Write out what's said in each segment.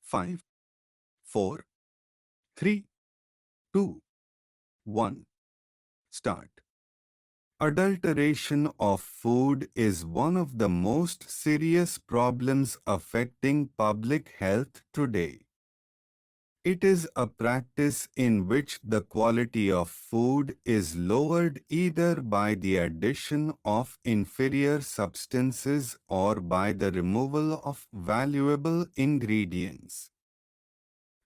5, 4, 3, 2, 1. Start. Adulteration of food is one of the most serious problems affecting public health today. It is a practice in which the quality of food is lowered either by the addition of inferior substances or by the removal of valuable ingredients.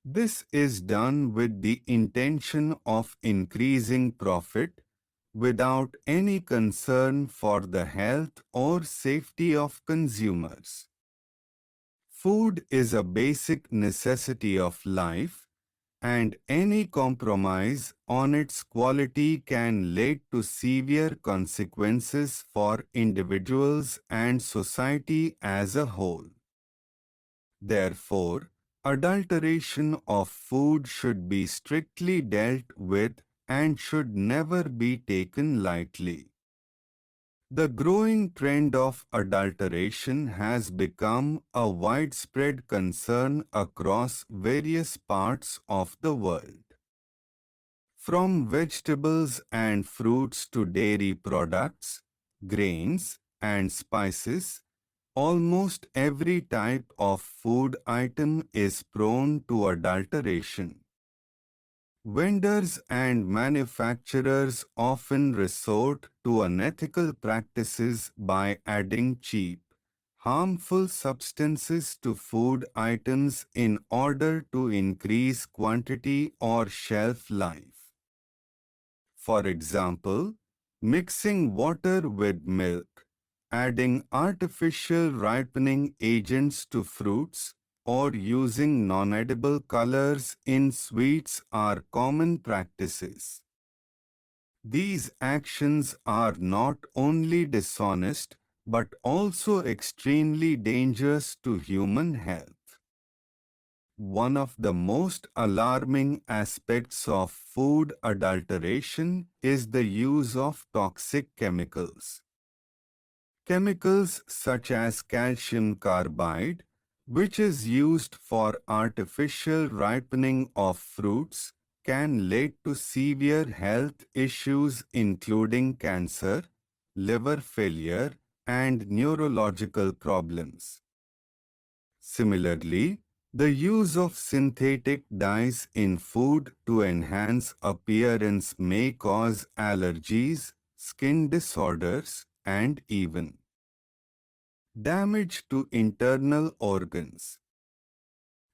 This is done with the intention of increasing profit, without any concern for the health or safety of consumers. Food is a basic necessity of life, and any compromise on its quality can lead to severe consequences for individuals and society as a whole. Therefore, adulteration of food should be strictly dealt with and should never be taken lightly. The growing trend of adulteration has become a widespread concern across various parts of the world. From vegetables and fruits to dairy products, grains, and spices, almost every type of food item is prone to adulteration. Vendors and manufacturers often resort to unethical practices by adding cheap, harmful substances to food items in order to increase quantity or shelf life. For example, mixing water with milk, adding artificial ripening agents to fruits, or using non-edible colors in sweets are common practices. These actions are not only dishonest but also extremely dangerous to human health. One of the most alarming aspects of food adulteration is the use of toxic chemicals. Chemicals such as calcium carbide, which is used for artificial ripening of fruits, can lead to severe health issues including cancer, liver failure, and neurological problems. Similarly, the use of synthetic dyes in food to enhance appearance may cause allergies, skin disorders, and even damage to internal organs.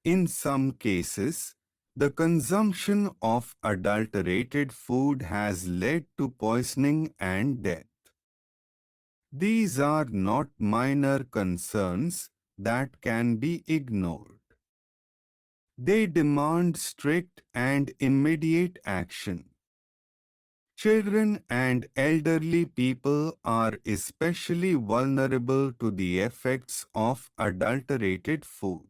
In some cases, the consumption of adulterated food has led to poisoning and death. These are not minor concerns that can be ignored. They demand strict and immediate action. Children and elderly people are especially vulnerable to the effects of adulterated food.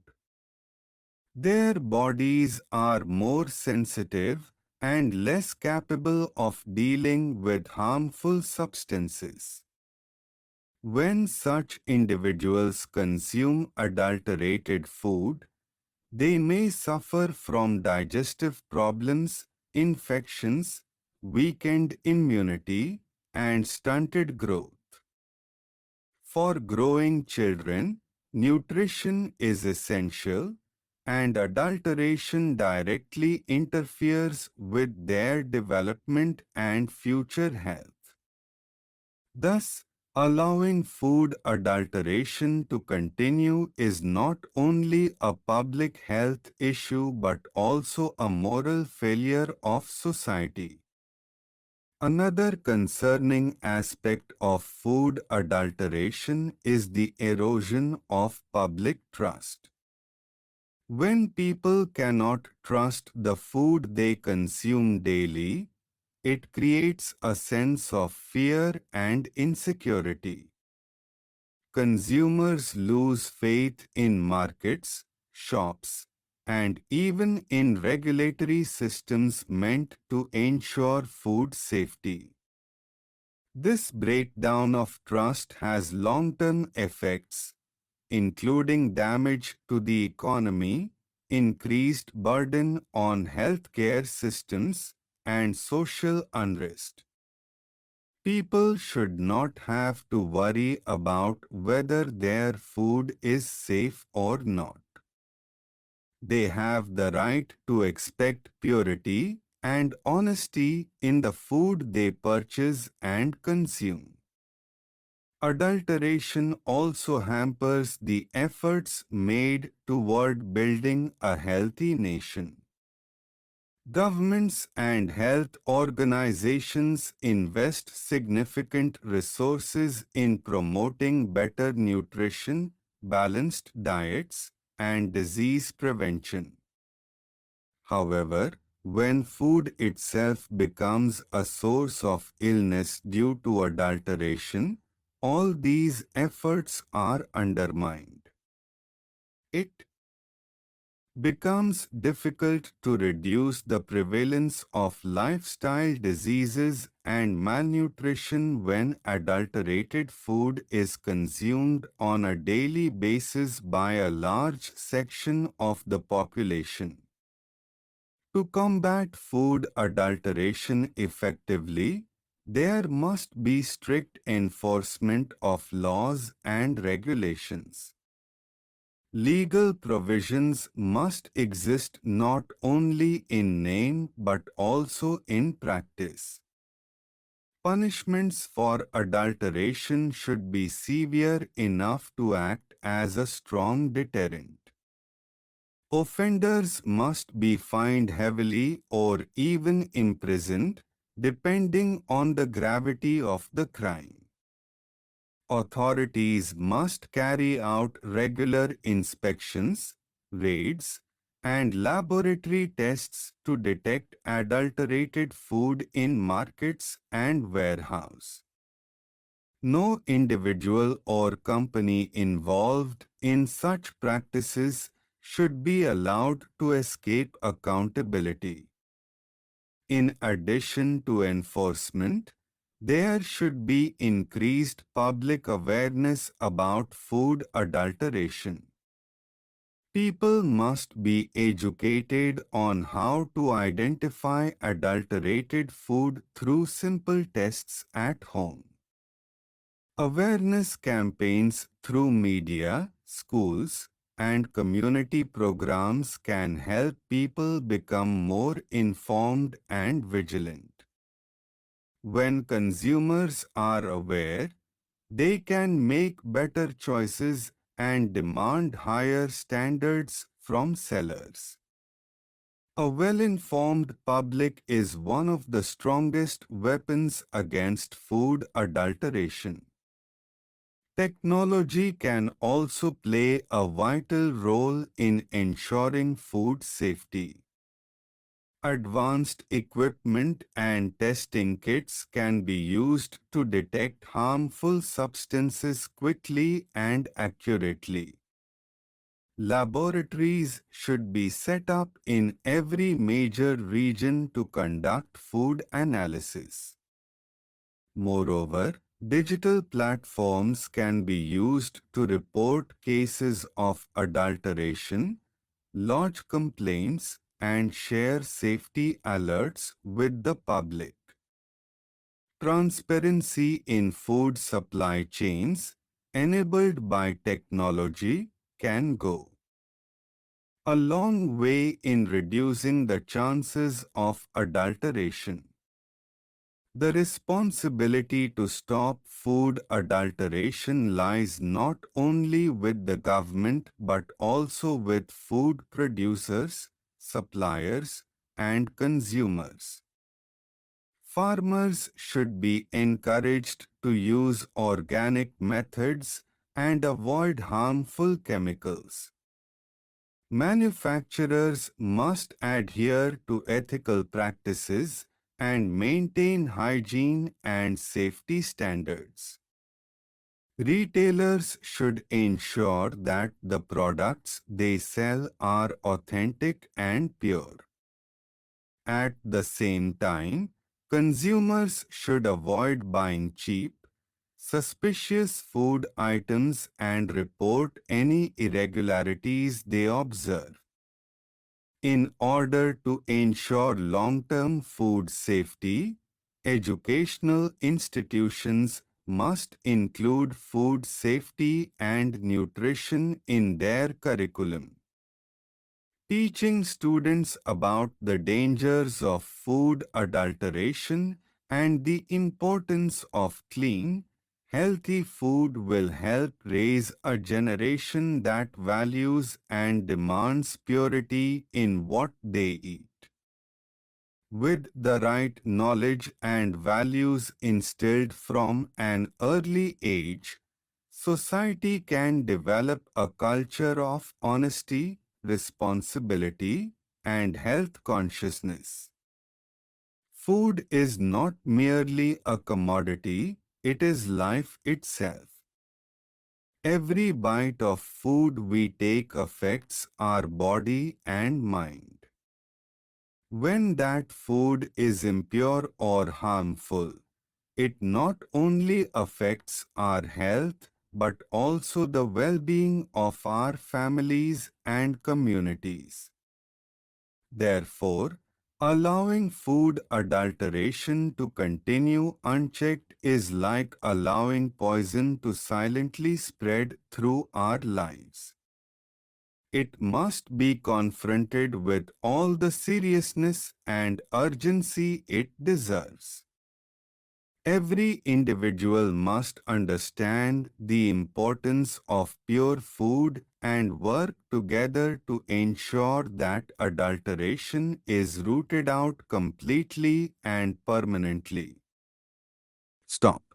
Their bodies are more sensitive and less capable of dealing with harmful substances. When such individuals consume adulterated food, they may suffer from digestive problems, infections, weakened immunity, and stunted growth. For growing children, nutrition is essential, and adulteration directly interferes with their development and future health. Thus, allowing food adulteration to continue is not only a public health issue but also a moral failure of society. Another concerning aspect of food adulteration is the erosion of public trust. When people cannot trust the food they consume daily, it creates a sense of fear and insecurity. Consumers lose faith in markets, shops, and even in regulatory systems meant to ensure food safety. This breakdown of trust has long-term effects, including damage to the economy, increased burden on healthcare systems and social unrest. People should not have to worry about whether their food is safe or not. They have the right to expect purity and honesty in the food they purchase and consume. Adulteration also hampers the efforts made toward building a healthy nation. Governments and health organizations invest significant resources in promoting better nutrition, balanced diets, and disease prevention. However, when food itself becomes a source of illness due to adulteration, all these efforts are undermined. It becomes difficult to reduce the prevalence of lifestyle diseases and malnutrition when adulterated food is consumed on a daily basis by a large section of the population. To combat food adulteration effectively, there must be strict enforcement of laws and regulations. Legal provisions must exist not only in name but also in practice. Punishments for adulteration should be severe enough to act as a strong deterrent. Offenders must be fined heavily or even imprisoned, depending on the gravity of the crime. Authorities must carry out regular inspections, raids, and laboratory tests to detect adulterated food in markets and warehouses. No individual or company involved in such practices should be allowed to escape accountability. In addition to enforcement, there should be increased public awareness about food adulteration. People must be educated on how to identify adulterated food through simple tests at home. Awareness campaigns through media, schools, and community programs can help people become more informed and vigilant. When consumers are aware, they can make better choices and demand higher standards from sellers. A well-informed public is one of the strongest weapons against food adulteration. Technology can also play a vital role in ensuring food safety. Advanced equipment and testing kits can be used to detect harmful substances quickly and accurately. Laboratories should be set up in every major region to conduct food analysis. Moreover, digital platforms can be used to report cases of adulteration, lodge complaints, and share safety alerts with the public. Transparency in food supply chains, enabled by technology, can go a long way in reducing the chances of adulteration. The responsibility to stop food adulteration lies not only with the government but also with food producers, suppliers, and consumers. Farmers should be encouraged to use organic methods and avoid harmful chemicals. Manufacturers must adhere to ethical practices and maintain hygiene and safety standards. Retailers should ensure that the products they sell are authentic and pure. At the same time, consumers should avoid buying cheap, suspicious food items and report any irregularities they observe. In order to ensure long-term food safety, educational institutions must include food safety and nutrition in their curriculum. Teaching students about the dangers of food adulteration and the importance of clean, healthy food will help raise a generation that values and demands purity in what they eat. With the right knowledge and values instilled from an early age, society can develop a culture of honesty, responsibility, and health consciousness. Food is not merely a commodity, it is life itself. Every bite of food we take affects our body and mind. When that food is impure or harmful, it not only affects our health but also the well-being of our families and communities. Therefore, allowing food adulteration to continue unchecked is like allowing poison to silently spread through our lives. It must be confronted with all the seriousness and urgency it deserves. Every individual must understand the importance of pure food and work together to ensure that adulteration is rooted out completely and permanently. Stop.